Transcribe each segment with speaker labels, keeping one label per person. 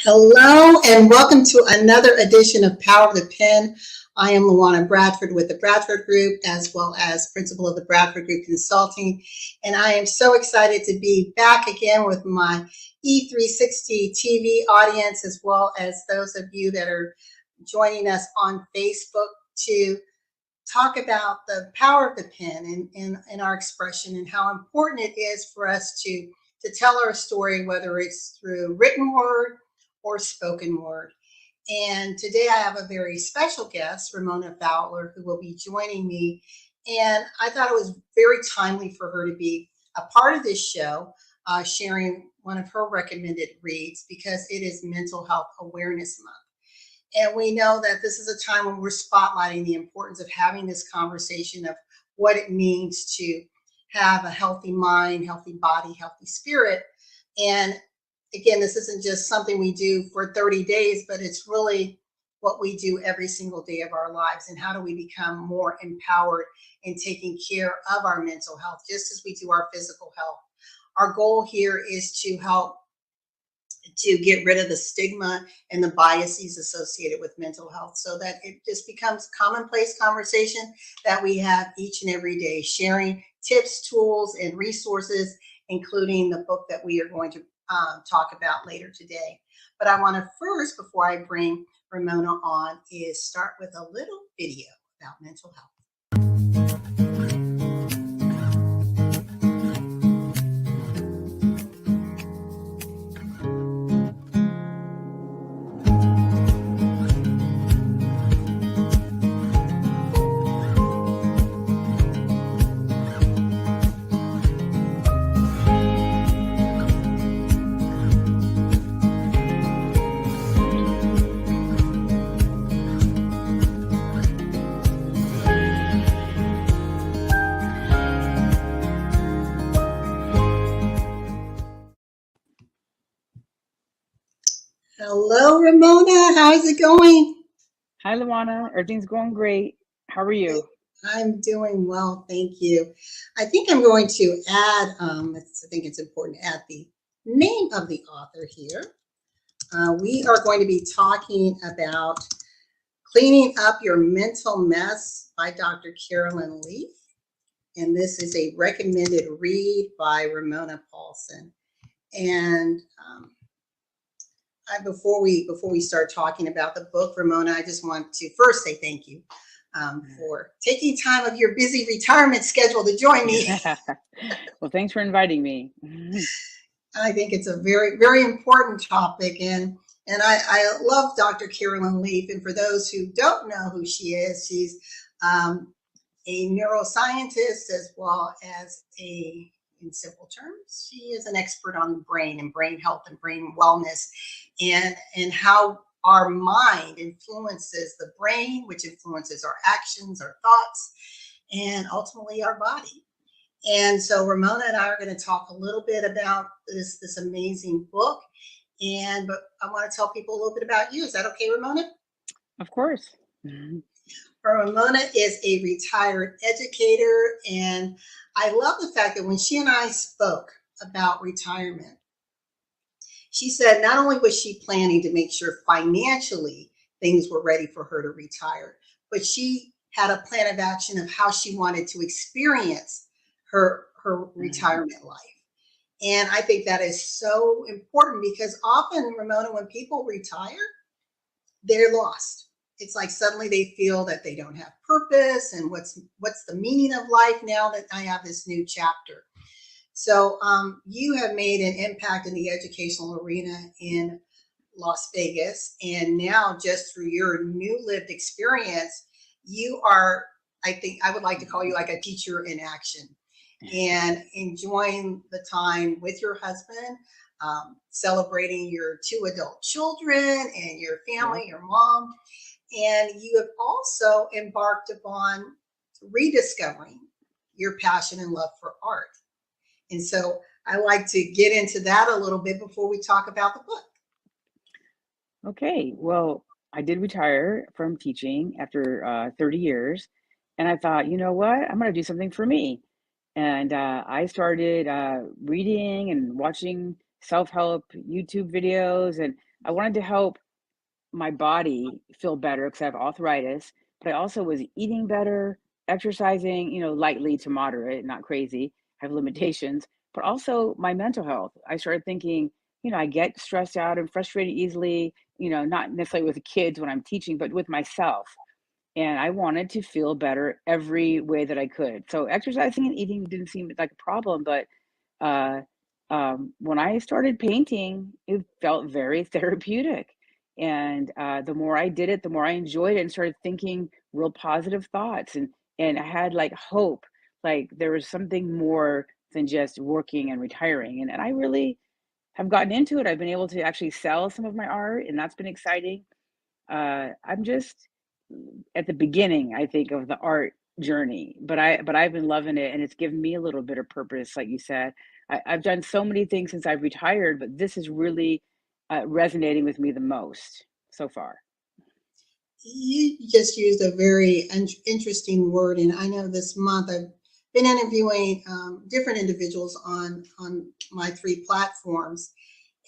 Speaker 1: Hello and welcome to another edition of Power of the Pen. I am LaWanna Bradford with the Bradford Group, as well as principal of the Bradford Group Consulting. And I am so excited to be back again with my E360 TV audience, as well as those of you that are joining us on Facebook to talk about the power of the pen in our expression and how important it is for us to tell our story, whether it's through written word or spoken word. And today I have a very special guest, Ramona Fowler, who will be joining me. And I thought it was very timely for her to be a part of this show, sharing one of her recommended reads because it is Mental Health Awareness Month. And we know that this is a time when we're spotlighting the importance of having this conversation of what it means to have a healthy mind, healthy body, healthy spirit. And again, this isn't just something we do for 30 days, but it's really what we do every single day of our lives. And how do we become more empowered in taking care of our mental health, just as we do our physical health. Our goal here is to help to get rid of the stigma and the biases associated with mental health so that it just becomes commonplace conversation that we have each and every day, sharing tips, tools, and resources, including the book that we are going to talk about later today. But I want to first, before I bring Ramona on, is start with a little video about mental health. Hello, Ramona. How's it going?
Speaker 2: Hi, LaWanna. Everything's going great. How are you?
Speaker 1: I'm doing well, thank you. I think I'm going to add, I think it's important to add the name of the author here. We are going to be talking about Cleaning Up Your Mental Mess by Dr. Carolyn Leaf. And this is a recommended read by Ramona Paulson. And before we start talking about the book, Ramona, I just want to first say thank you for taking time of your busy retirement schedule to join me.
Speaker 2: Well, thanks for inviting me.
Speaker 1: I think it's a very, very important topic, and I love Dr. Carolyn Leaf. And for those who don't know who she is, she's a neuroscientist as well as in simple terms, she is an expert on the brain and brain health and brain wellness, and how our mind influences the brain, which influences our actions, our thoughts, and ultimately our body. And so Ramona and I are going to talk a little bit about this amazing book. But I want to tell people a little bit about you. Is that okay, Ramona?
Speaker 2: Of course.
Speaker 1: Ramona is a retired educator, and I love the fact that when she and I spoke about retirement, she said not only was she planning to make sure financially things were ready for her to retire, but she had a plan of action of how she wanted to experience her retirement life. And I think that is so important because often, Ramona, when people retire, they're lost. It's like suddenly they feel that they don't have purpose and what's the meaning of life now that I have this new chapter. So you have made an impact in the educational arena in Las Vegas. And now just through your new lived experience, you are, I think I would like to call you like a teacher in action and enjoying the time with your husband, celebrating your 2 adult children and your family, your mom. And you have also embarked upon rediscovering your passion and love for art. And so I like to get into that a little bit before we talk about the book.
Speaker 2: Okay. Well, I did retire from teaching after 30 years. And I thought, you know what? I'm going to do something for me. And I started reading and watching self-help YouTube videos. And I wanted to help my body feel better because I have arthritis, but I also was eating better, exercising, lightly to moderate, not crazy, have limitations, but also my mental health. I started thinking, I get stressed out and frustrated easily, not necessarily with the kids when I'm teaching, but with myself. And I wanted to feel better every way that I could. So exercising and eating didn't seem like a problem, but uh, when I started painting, it felt very therapeutic. And the more I did it, the more I enjoyed it and started thinking real positive thoughts. And I had like hope, like there was something more than just working and retiring. And I really have gotten into it. I've been able to actually sell some of my art, and that's been exciting. I'm just at the beginning, I think, of the art journey, but I've been loving it, and it's given me a little bit of purpose, like you said. I've done so many things since I've retired, but this is really resonating with me the most so far.
Speaker 1: You just used a very interesting word, and I know this month I've been interviewing different individuals on my three platforms,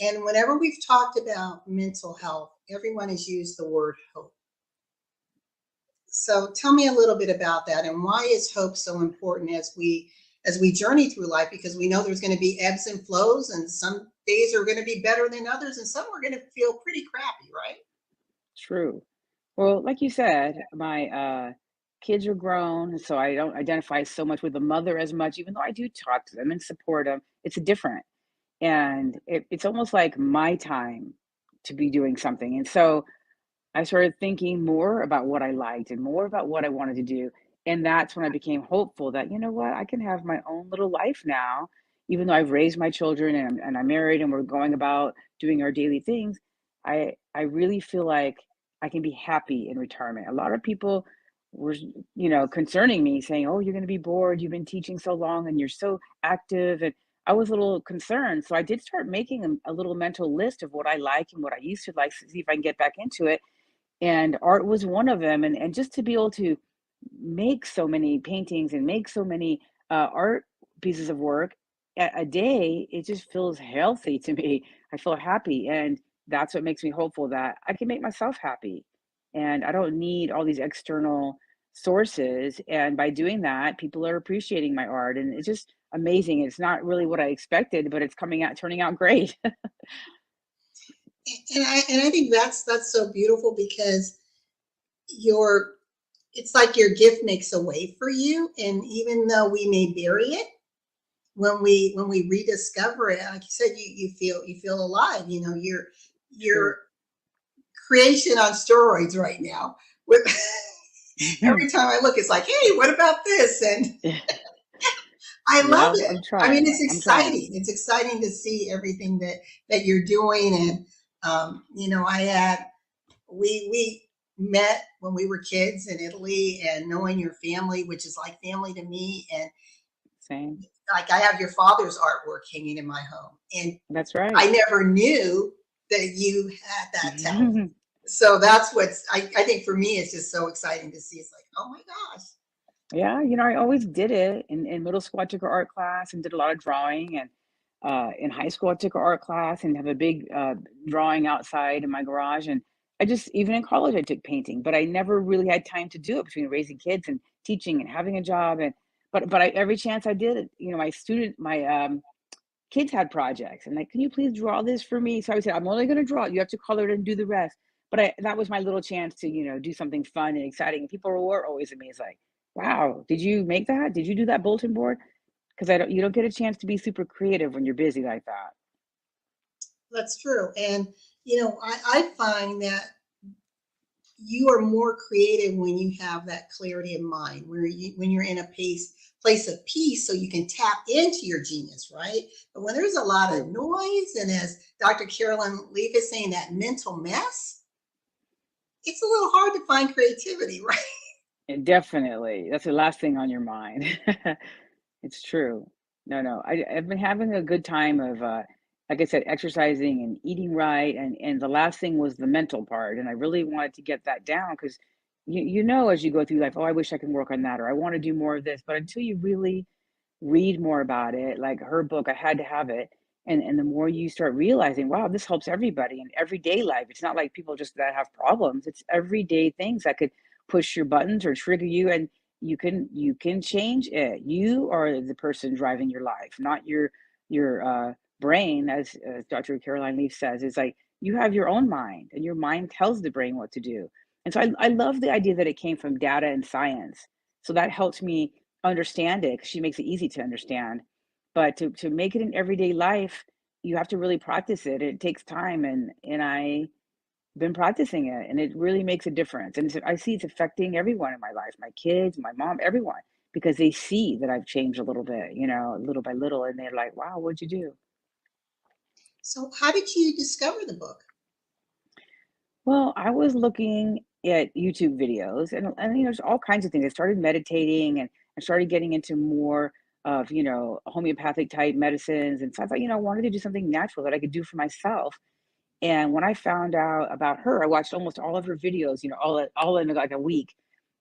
Speaker 1: and whenever we've talked about mental health, everyone has used the word hope. So tell me a little bit about that, and why is hope so important as we journey through life? Because we know there's going to be ebbs and flows, and some days are going to be better than others, and some are going to feel pretty crappy, right?
Speaker 2: True. Well, like you said, my kids are grown, so I don't identify so much with the mother as much, even though I do talk to them and support them. It's different. And it's almost like my time to be doing something. And so I started thinking more about what I liked and more about what I wanted to do. And that's when I became hopeful that, you know what, I can have my own little life now, even though I've raised my children and I'm married and we're going about doing our daily things. I really feel like I can be happy in retirement. A lot of people were, concerning me saying, oh, you're going to be bored. You've been teaching so long and you're so active. And I was a little concerned. So I did start making a little mental list of what I like and what I used to like to see if I can get back into it, and art was one of them. And just to be able to make so many paintings and make so many art pieces of work a day, it just feels healthy to me. I feel happy, and that's what makes me hopeful that I can make myself happy, and I don't need all these external sources. And by doing that, people are appreciating my art, and it's just amazing. It's not really what I expected, but it's coming out turning out great.
Speaker 1: And I think that's so beautiful, because your it's like your gift makes a way for you, and even though we may bury it, when we rediscover it, like you said, you feel alive. Your
Speaker 2: True.
Speaker 1: creation on steroids right now. With every time I look, it's like, hey, what about this? And I love
Speaker 2: Yeah,
Speaker 1: it.
Speaker 2: I'm
Speaker 1: I mean,
Speaker 2: trying.
Speaker 1: it's
Speaker 2: I'm trying.
Speaker 1: exciting. It's exciting to see everything that you're doing. And I had we met when we were kids in Italy, and knowing your family, which is like family to me, and
Speaker 2: Same.
Speaker 1: like I have your father's artwork hanging in my home, and
Speaker 2: That's right.
Speaker 1: I never knew that you had that talent. So that's I think for me, it's just so exciting to see. It's like, oh my gosh.
Speaker 2: Yeah, I always did it. In middle school, I took an art class and did a lot of drawing. And in high school, I took an art class and have a big drawing outside in my garage. And even in college, I took painting, but I never really had time to do it between raising kids and teaching and having a job. And every chance I did, my kids had projects and like, can you please draw this for me? So I would say, I'm only going to draw it. You have to color it and do the rest. But that was my little chance to, do something fun and exciting. And people were always amazed, like, wow, did you make that? Did you do that bulletin board? Because you don't get a chance to be super creative when you're busy like that.
Speaker 1: That's true. And I find that you are more creative when you have that clarity of mind, when you're in a place of peace, so you can tap into your genius, right? But when there's a lot of
Speaker 2: True.
Speaker 1: noise, and as Dr. Carolyn Leaf is saying, that mental mess, it's a little hard to find creativity, right?
Speaker 2: And definitely, that's the last thing on your mind. It's true. No, no, I've been having a good time of, like I said, exercising and eating right, and the last thing was the mental part, and I really wanted to get that down because as you go through life, oh, I wish I could work on that, or I want to do more of this, but until you really read more about it, like her book, I had to have it. And the more you start realizing, wow, this helps everybody in everyday life. It's not like people just that have problems. It's everyday things that could push your buttons or trigger you, and you can change it. You are the person driving your life, not your brain, as Dr. Caroline Leaf says. Is like you have your own mind, and your mind tells the brain what to do. And so I love the idea that it came from data and science. So that helps me understand it, because she makes it easy to understand. But to make it in everyday life, you have to really practice it. It takes time, and I been practicing it, and it really makes a difference. And I see it's affecting everyone in my life, my kids, my mom, everyone, because they see that I've changed a little bit, little by little, and they're like, wow, what'd you do?
Speaker 1: So how did you discover the book?
Speaker 2: Well, I was looking at YouTube videos, and there's all kinds of things. I started meditating, and I started getting into more of, homeopathic type medicines. And so I thought, I wanted to do something natural that I could do for myself. And when I found out about her, I watched almost all of her videos, all in like a week.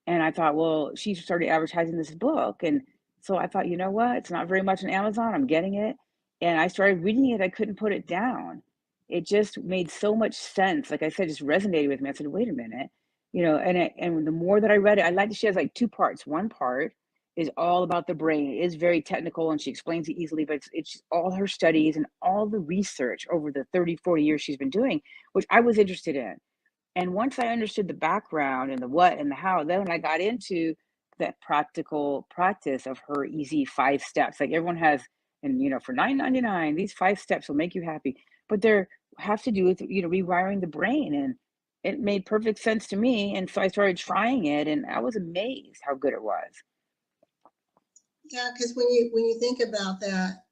Speaker 2: And I thought, well, she started advertising this book. And so I thought, you know what? It's not very much on Amazon. I'm getting it. And I started reading it. I couldn't put it down. It just made so much sense. Like I said, just resonated with me. I said, wait a minute, and the more that I read it, I like that she has like two parts. One part is all about the brain. It is very technical, and she explains it easily, but it's all her studies and all the research over the 30, 40 years she's been doing, which I was interested in. And once I understood the background and the what and the how, then I got into that practical practice of her easy 5 steps. Like everyone has, and for 9.99, these 5 steps will make you happy. But they're have to do with rewiring the brain, and it made perfect sense to me. And so I started trying it, and I was amazed how good it was.
Speaker 1: Yeah, because when you think about that,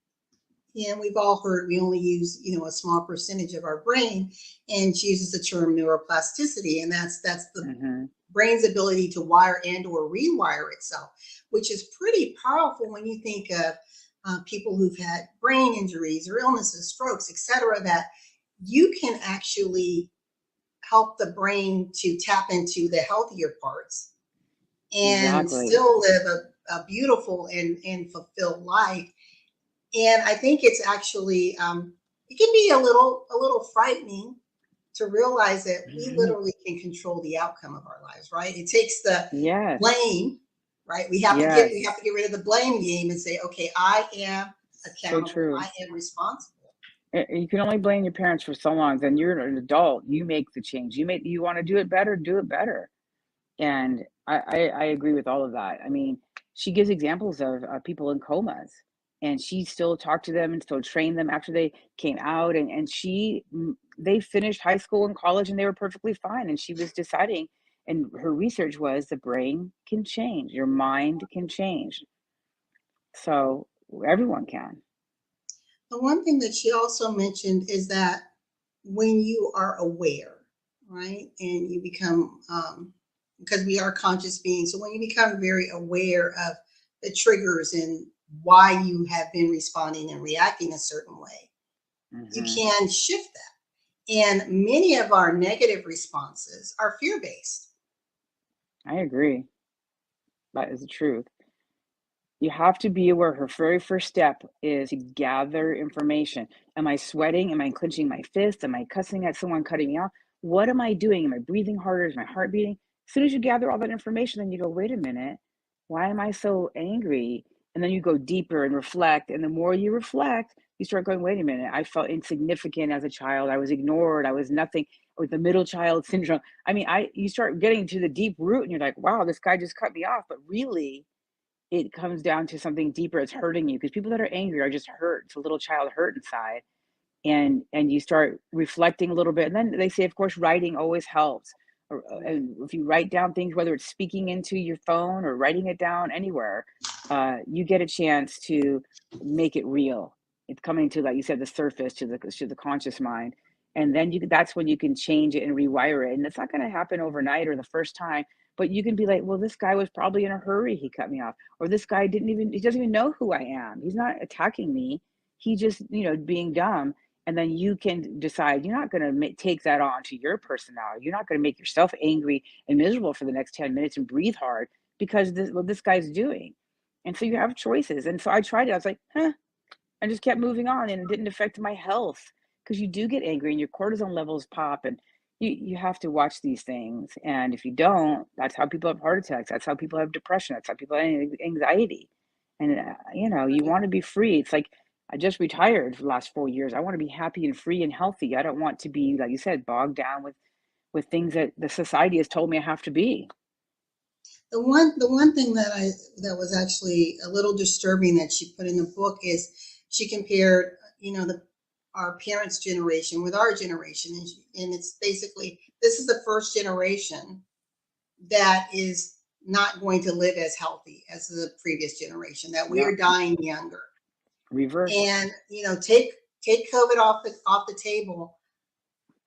Speaker 1: yeah, we've all heard we only use, a small percentage of our brain, and she uses the term neuroplasticity, and that's the
Speaker 2: Hmm.
Speaker 1: brain's ability to wire and or rewire itself, which is pretty powerful when you think of people who've had brain injuries or illnesses, strokes, etc. That you can actually help the brain to tap into the healthier parts and
Speaker 2: Exactly.
Speaker 1: still live a beautiful and fulfilled life. And I think it's actually it can be a little frightening to realize that we literally can control the outcome of our lives, right? It takes the
Speaker 2: Yes.
Speaker 1: blame, right? We have to get
Speaker 2: Yes.
Speaker 1: rid of the blame game and say, okay, I am
Speaker 2: So
Speaker 1: accountable,
Speaker 2: true.
Speaker 1: I am responsible.
Speaker 2: You can only blame your parents for so long. Then you're an adult. You make the change. You want to do it better, do it better. And I agree with all of that. I mean, she gives examples of people in comas, and she still talked to them and still trained them after they came out. And they finished high school and college, and they were perfectly fine. And she was deciding, and her research was the brain can change, your mind can change. So everyone can.
Speaker 1: The one thing that she also mentioned is that when you are aware, right, and you become, because we are conscious beings, so when you become very aware of the triggers and why you have been responding and reacting a certain way, you
Speaker 2: Hmm.
Speaker 1: can shift that. And many of our negative responses are fear based.
Speaker 2: I agree. That is the truth. You have to be aware. Her very first step is to gather information. Am I sweating? Am I clenching my fist? Am I cussing at someone cutting me off? What am I doing? Am I breathing harder? Is my heart beating? As soon as you gather all that information, then you go, wait a minute, why am I so angry? And then you go deeper and reflect. And the more you reflect, you start going, wait a minute, I felt insignificant as a child. I was ignored. I was nothing. With the middle child syndrome. I mean, you start getting to the deep root, and you're like, wow, this guy just cut me off. But really, it comes down to something deeper. It's hurting you, because people that are angry are just hurt. It's a little child hurt inside. And you start reflecting a little bit, and then they say, of course, writing always helps. And if you write down things, whether it's speaking into your phone or writing it down anywhere, you get a chance to make it real. It's coming to, like you said, the surface, to the conscious mind. And then that's when you can change it and rewire it. And it's not going to happen overnight or the first time, but you can be like, well, this guy was probably in a hurry, he cut me off. Or this guy he doesn't even know who I am, he's not attacking me, he just, being dumb. And then you can decide you're not going to take that on to your personality. You're not going to make yourself angry and miserable for the next 10 minutes and breathe hard because this what this guy's doing. And so you have choices. And so I tried it. I was like, huh, and just kept moving on, and it didn't affect my health because you do get angry and your cortisone levels pop, and you have to watch these things. And if you don't, that's how people have heart attacks. That's how people have depression. That's how people have anxiety. And you want to be free. It's like I just retired for the last 4 years. I want to be happy and free and healthy. I don't want to be, like you said, bogged down with things that the society has told me I have to be.
Speaker 1: The one thing that was actually a little disturbing that she put in the book is she compared, the our parents' generation with our generation, and it's basically this is the first generation that is not going to live as healthy as the previous generation, that we
Speaker 2: Yeah,
Speaker 1: are dying younger.
Speaker 2: reverse.
Speaker 1: And take COVID off the table.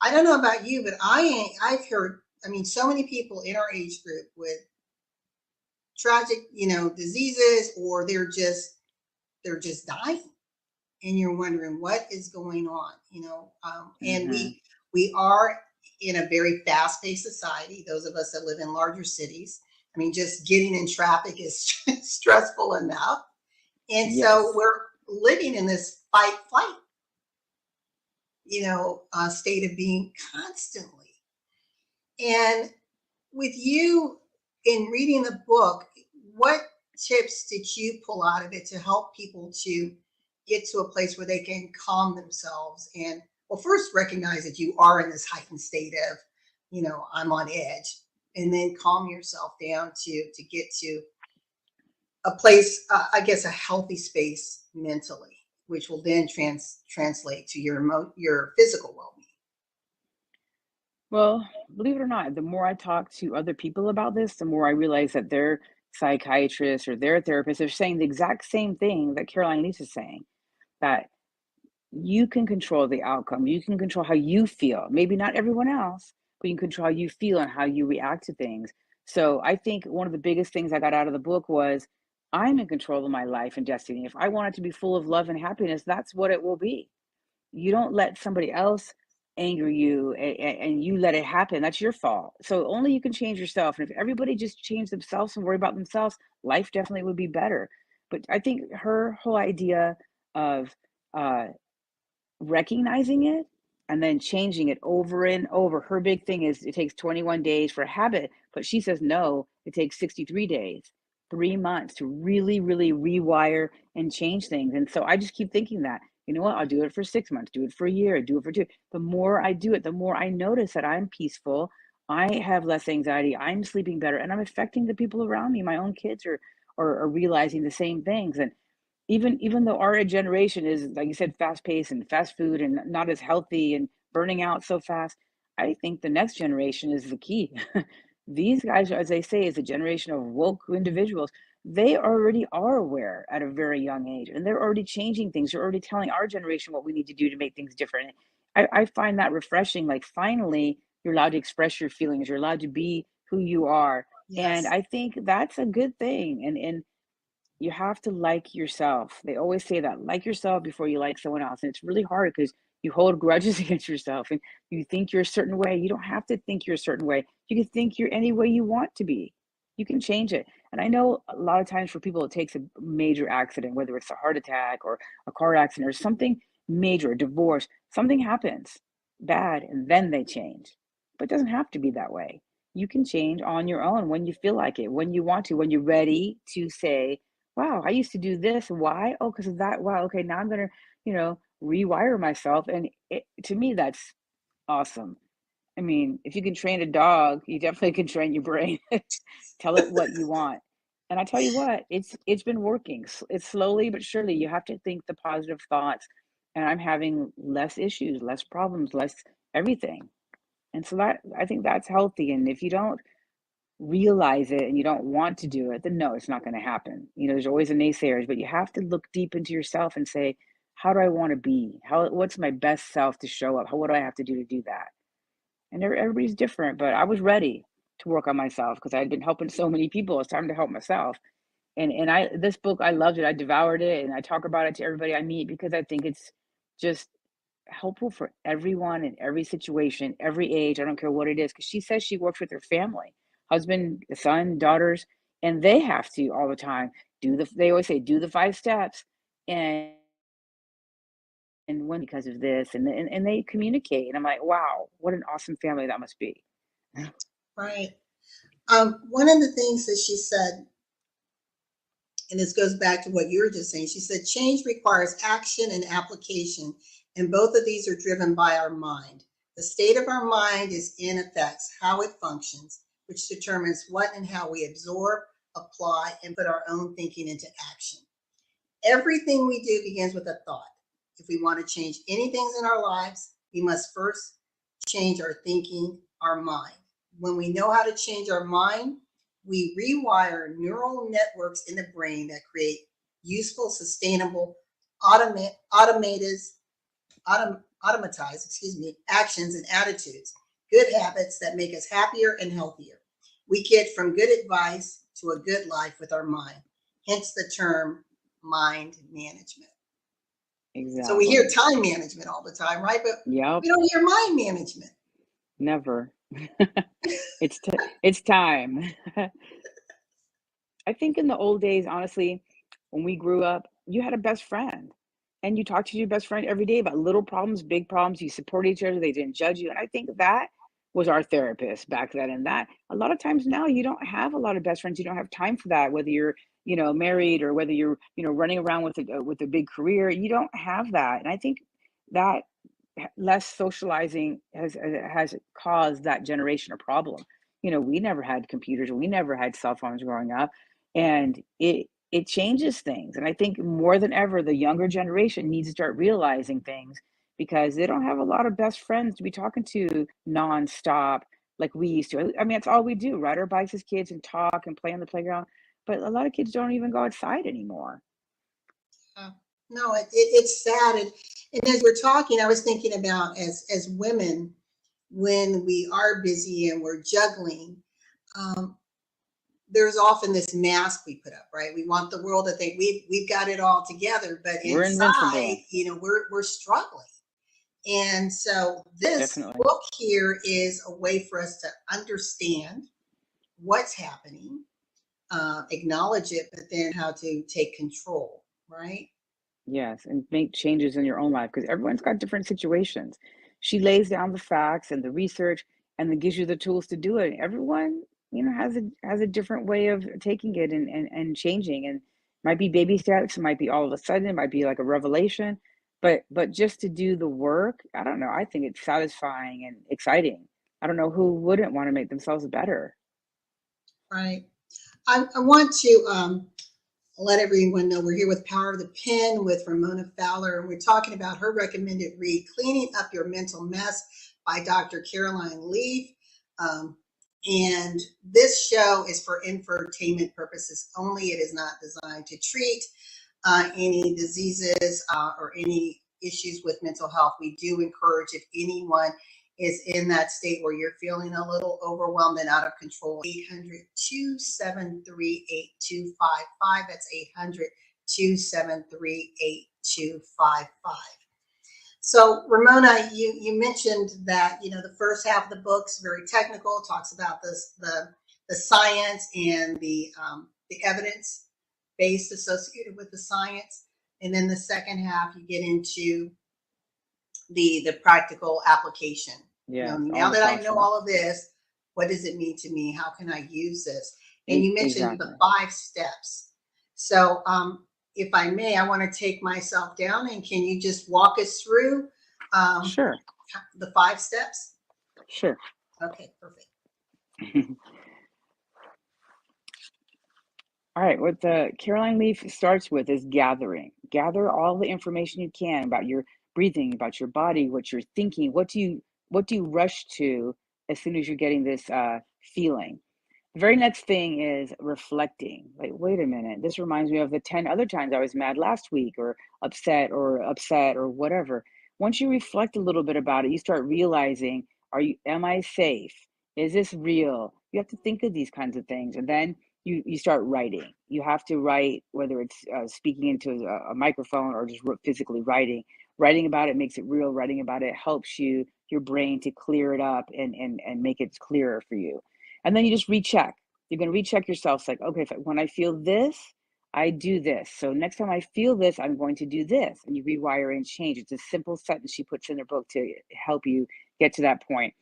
Speaker 1: I don't know about you, but I've heard, I mean, so many people in our age group with tragic, diseases, or they're just dying, and you're wondering what is going on, and
Speaker 2: Hmm.
Speaker 1: we are in a very fast-paced society. Those of us that live in larger cities, I mean, just getting in traffic is stressful enough, and so
Speaker 2: Yes.
Speaker 1: we're living in this fight flight, state of being constantly. And with you, in reading the book, what tips did you pull out of it to help people to get to a place where they can calm themselves and, well, first recognize that you are in this heightened state of, I'm on edge, and then calm yourself down to get to a place, I guess, a healthy space mentally, which will then translate to your physical well-being.
Speaker 2: Well, believe it or not, the more I talk to other people about this, the more I realize that their psychiatrists or their therapists are saying the exact same thing that Caroline Leaf is saying, that you can control the outcome. You can control how you feel. Maybe not everyone else, but you can control how you feel and how you react to things. So I think one of the biggest things I got out of the book was I'm in control of my life and destiny. If I want it to be full of love and happiness, that's what it will be. You don't let somebody else anger you, and you let it happen. That's your fault. So only you can change yourself. And if everybody just changed themselves and worry about themselves, life definitely would be better. But I think her whole idea of uh, recognizing it and then changing it over and over. Her big thing is it takes 21 days for a habit, but she says no, it takes 63 days, 3 months to really, really rewire and change things. And so I just keep thinking that, you know what, I'll do it for 6 months, do it for a year, do it for two. The more I do it, the more I notice that I'm peaceful. I have less anxiety. I'm sleeping better, and I'm affecting the people around me. My own kids are realizing the same things. And even though our generation is, like you said, fast paced and fast food and not as healthy and burning out so fast, I think the next generation is the key. These guys, as they say, is a generation of woke individuals. They already are aware at a very young age, and they're already changing things. They're already telling our generation what we need to do to make things different. I find that refreshing. Like, finally, you're allowed to express your feelings. You're allowed to be who you are. And
Speaker 1: Yes.
Speaker 2: I think that's a good thing. And you have to like yourself. They always say that, like yourself before you like someone else. And it's really hard because you hold grudges against yourself and you think you're a certain way. You don't have to think you're a certain way. You can think you're any way you want to be. You can change it. And I know a lot of times for people, it takes a major accident, whether it's a heart attack or a car accident or something major, a divorce, something happens bad, and then they change. But it doesn't have to be that way. You can change on your own when you feel like it, when you want to, when you're ready to say, wow, I used to do this. Why? Oh, because of that. Wow. Okay. Now I'm going to, rewire myself. And to me, that's awesome. I mean, if you can train a dog, you definitely can train your brain. Tell it what you want. And I tell you what, it's been working. It's slowly but surely. You have to think the positive thoughts. And I'm having less issues, less problems, less everything. And so that I think that's healthy. And if you don't realize it and you don't want to do it, then no, it's not going to happen. There's always a naysayers, but you have to look deep into yourself and say, how do I want to be? What's my best self to show up? What do I have to do to do that? And everybody's different, but I was ready to work on myself because I'd been helping so many people. It's time to help myself. And this book, I loved it. I devoured it, and I talk about it to everybody I meet because I think it's just helpful for everyone in every situation, every age. I don't care what it is. Because she says she works with her family, husband, son, daughters, and they have to all the time they always say, do the 5 steps. And and when because of this, and they communicate, and I'm like, wow, what an awesome family that must be.
Speaker 1: Right. One of the things that she said, and this goes back to what you were just saying, she said, change requires action and application, and both of these are driven by our mind. The state of our mind is in affects how it functions, which determines what and how we absorb, apply, and put our own thinking into action. Everything we do begins with a thought. If we want to change anything in our lives, we must first change our thinking, our mind. When we know how to change our mind, we rewire neural networks in the brain that create useful, sustainable, automated, automatized, actions and attitudes, good habits that make us happier and healthier. We get from good advice to a good life with our mind, hence the term mind management. So we hear
Speaker 2: Exactly.
Speaker 1: time management all the time, right? But
Speaker 2: Yep.
Speaker 1: we don't hear mind management.
Speaker 2: Never. It's time. I think in the old days, honestly, when we grew up, you had a best friend and you talked to your best friend every day about little problems, big problems. You support each other, they didn't judge you. And I think that was our therapist back then. And that a lot of times now you don't have a lot of best friends. You don't have time for that, whether you're, married or whether you're, running around with a big career. You don't have that. And I think that less socializing has caused that generation a problem. We never had computers, we never had cell phones growing up, and it changes things. And I think more than ever, the younger generation needs to start realizing things because they don't have a lot of best friends to be talking to nonstop like we used to. I mean, that's all we do: ride our bikes as kids and talk and play on the playground. But a lot of kids don't even go outside anymore.
Speaker 1: No, it's sad. And as we're talking, I was thinking about as women, when we are busy and we're juggling, um, there's often this mask we put up, right? We want the world to think we've got it all together, but
Speaker 2: We're
Speaker 1: inside,
Speaker 2: invincible.
Speaker 1: we're struggling. And so this
Speaker 2: Definitely.
Speaker 1: book here is a way for us to understand what's happening, acknowledge it, but then how to take control, right?
Speaker 2: Yes, and make changes in your own life because everyone's got different situations. She lays down the facts and the research and then gives you the tools to do it. Everyone, has a different way of taking it and changing. And might be baby steps, it might be all of a sudden, it might be like a revelation. But just to do the work, I don't know. I think it's satisfying and exciting. I don't know who wouldn't want to make themselves better.
Speaker 1: Right. I want to let everyone know we're here with Power of the Pen with Ramona Fowler, and we're talking about her recommended read, Cleaning Up Your Mental Mess by Dr. Caroline Leaf. Um, and this show is for infotainment purposes only. It is not designed to treat any diseases or any issues with mental health. We do encourage, if anyone is in that state where you're feeling a little overwhelmed and out of control, 800-273-8255. That's 800-273-8255. So Ramona, you mentioned that the first half of the book's very technical, talks about the science and the evidence base associated with the science, and then the second half you get into the practical application.
Speaker 2: Yes, all
Speaker 1: Now
Speaker 2: the
Speaker 1: that I know
Speaker 2: process.
Speaker 1: all of this, what does it mean to me? How can I use this? And you mentioned the
Speaker 2: Exactly.
Speaker 1: 5 steps. So, if I may, I want to take myself down, and can you just walk us through um,
Speaker 2: Sure.
Speaker 1: the 5 steps?
Speaker 2: Sure.
Speaker 1: Okay, perfect.
Speaker 2: All right, what the Caroline Leaf starts with is gathering. Gather all the information you can about your breathing, about your body, what you're thinking. What do you rush to as soon as you're getting this feeling? The very next thing is reflecting. Like, wait a minute, this reminds me of the 10 other times I was mad last week or upset or whatever. Once you reflect a little bit about it, you start realizing, am I safe? Is this real? You have to think of these kinds of things. And then you start writing. You have to write, whether it's speaking into a microphone or just physically writing. Writing about it makes it real. Writing about it helps your brain to clear it up and make it clearer for you. And then you just recheck. You're going to recheck yourself. It's like, okay, when I feel this, I do this. So next time I feel this, I'm going to do this. And you rewire and change. It's a simple sentence she puts in her book to help you get to that point.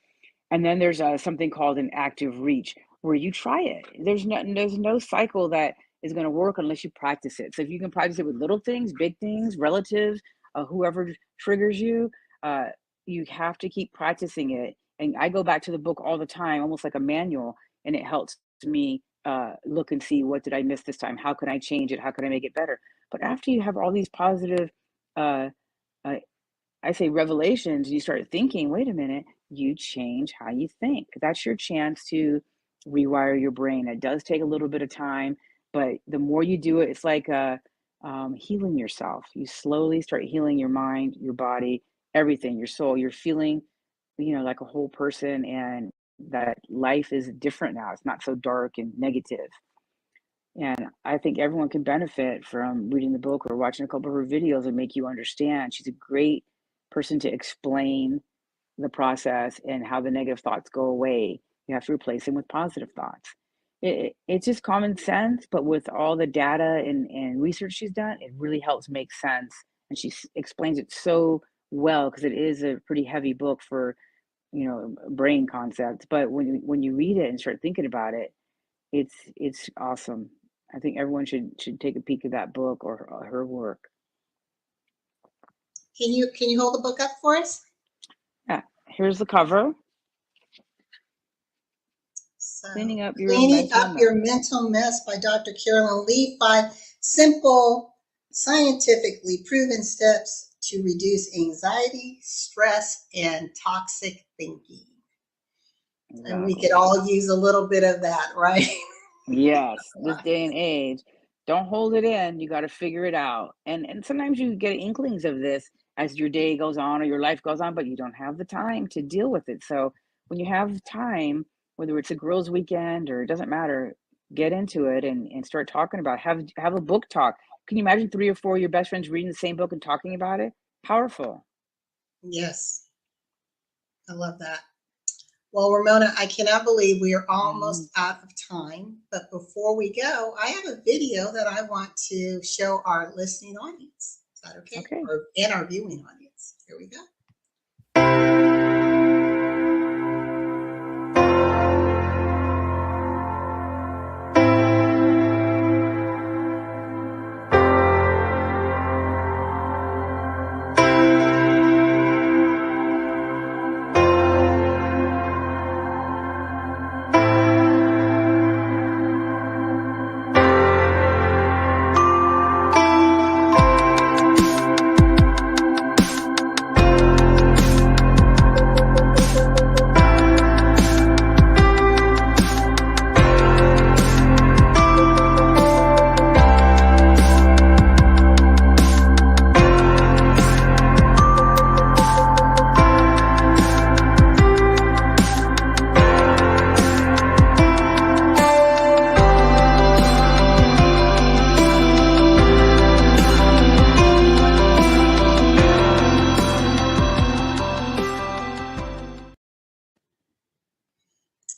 Speaker 2: And then there's something called an active reach where you try it. There's no cycle that is going to work unless you practice it. So if you can practice it with little things, big things, relatives, whoever triggers you, uh, you have to keep practicing it. And I go back to the book all the time, almost like a manual, and it helps me look and see, what did I miss this time? How can I change it? How can I make it better? But after you have all these positive uh, uh, I say revelations, you start thinking, wait a minute, you change how you think. That's your chance to rewire your brain. It does take a little bit of time, but the more you do it, it's like healing yourself. You slowly start healing your mind, your body, everything, your soul. You're feeling, like a whole person, and that life is different now. It's not so dark and negative. And I think everyone can benefit from reading the book or watching a couple of her videos and make you understand. She's a great person to explain the process and how the negative thoughts go away. You have to replace them with positive thoughts. It's just common sense, but with all the data and research she's done, it really helps make sense. And she explains it so well because it is a pretty heavy book for, brain concepts. But when you read it and start thinking about it, it's awesome. I think everyone should take a peek at that book or her work.
Speaker 1: Can you hold the book up for us?
Speaker 2: Yeah, here's the cover.
Speaker 1: So,
Speaker 2: Cleaning Up
Speaker 1: Your Mental Mess by Dr. Carolyn Leaf. 5 simple, scientifically proven steps to reduce anxiety, stress, and toxic thinking.
Speaker 2: Exactly.
Speaker 1: And we could all use a little bit of that, right?
Speaker 2: Yes, this day and age. Don't hold it in. You got to figure it out. And sometimes you get inklings of this as your day goes on or your life goes on, but you don't have the time to deal with it. So when you have time, whether it's a girls' weekend or it doesn't matter, get into it and start talking about it. Have a book talk. Can you imagine 3 or 4 of your best friends reading the same book and talking about it? Powerful.
Speaker 1: Yes, I love that. Well, Ramona, I cannot believe we are almost out of time. But before we go, I have a video that I want to show our listening audience. Is that okay?
Speaker 2: Okay.
Speaker 1: And our viewing audience. Here we go.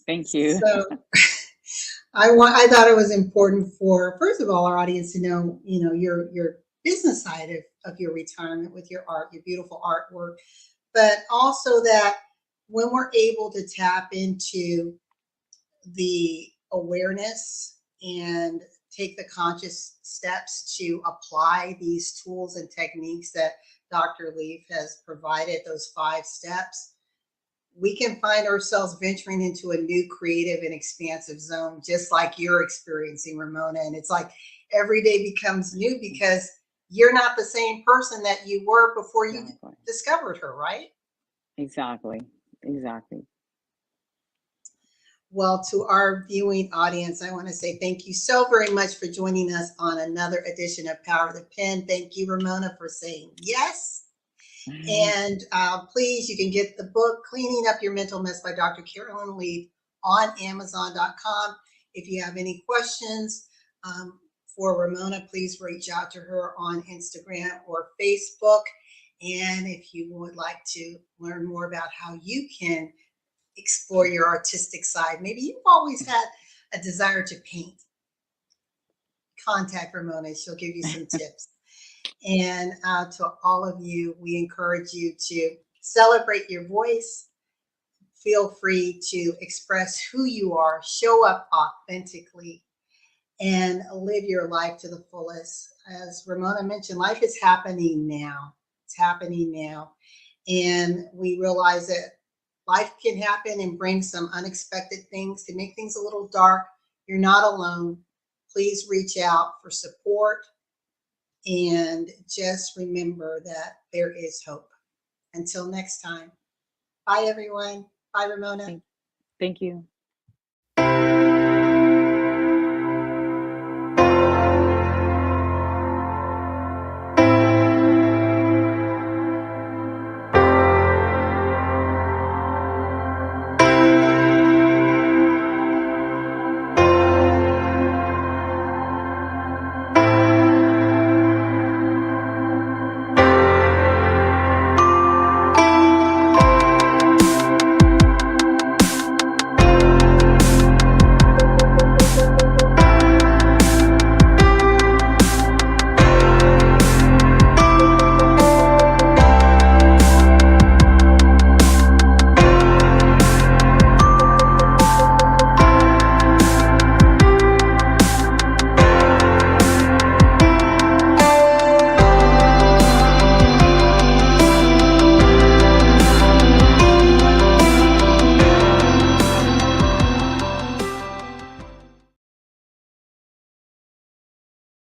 Speaker 2: Thank you.
Speaker 1: So I thought it was important for, first of all, our audience to know, your business side of your retirement with your art, your beautiful artwork, but also that when we're able to tap into the awareness and take the conscious steps to apply these tools and techniques that Dr. Leaf has provided, those 5 steps, we can find ourselves venturing into a new creative and expansive zone, just like you're experiencing, Ramona. And it's like every day becomes new because you're not the same person that you were before you discovered her, right?
Speaker 2: Exactly.
Speaker 1: Well, to our viewing audience, I want to say thank you so very much for joining us on another edition of Power of the Pen. Thank you, Ramona, for saying yes. And please, you can get the book, Cleaning Up Your Mental Mess by Dr. Carolyn Leaf on Amazon.com. If you have any questions for Ramona, please reach out to her on Instagram or Facebook. And if you would like to learn more about how you can explore your artistic side, maybe you've always had a desire to paint, contact Ramona. She'll give you some tips. And to all of you, we encourage you to celebrate your voice. Feel free to express who you are, show up authentically, and live your life to the fullest. As Ramona mentioned, life is happening now. It's happening now. And we realize that life can happen and bring some unexpected things, can make things a little dark. You're not alone. Please reach out for support and just remember that there is hope. Until next time. Bye, everyone. Bye, Ramona.
Speaker 2: Thank, thank you.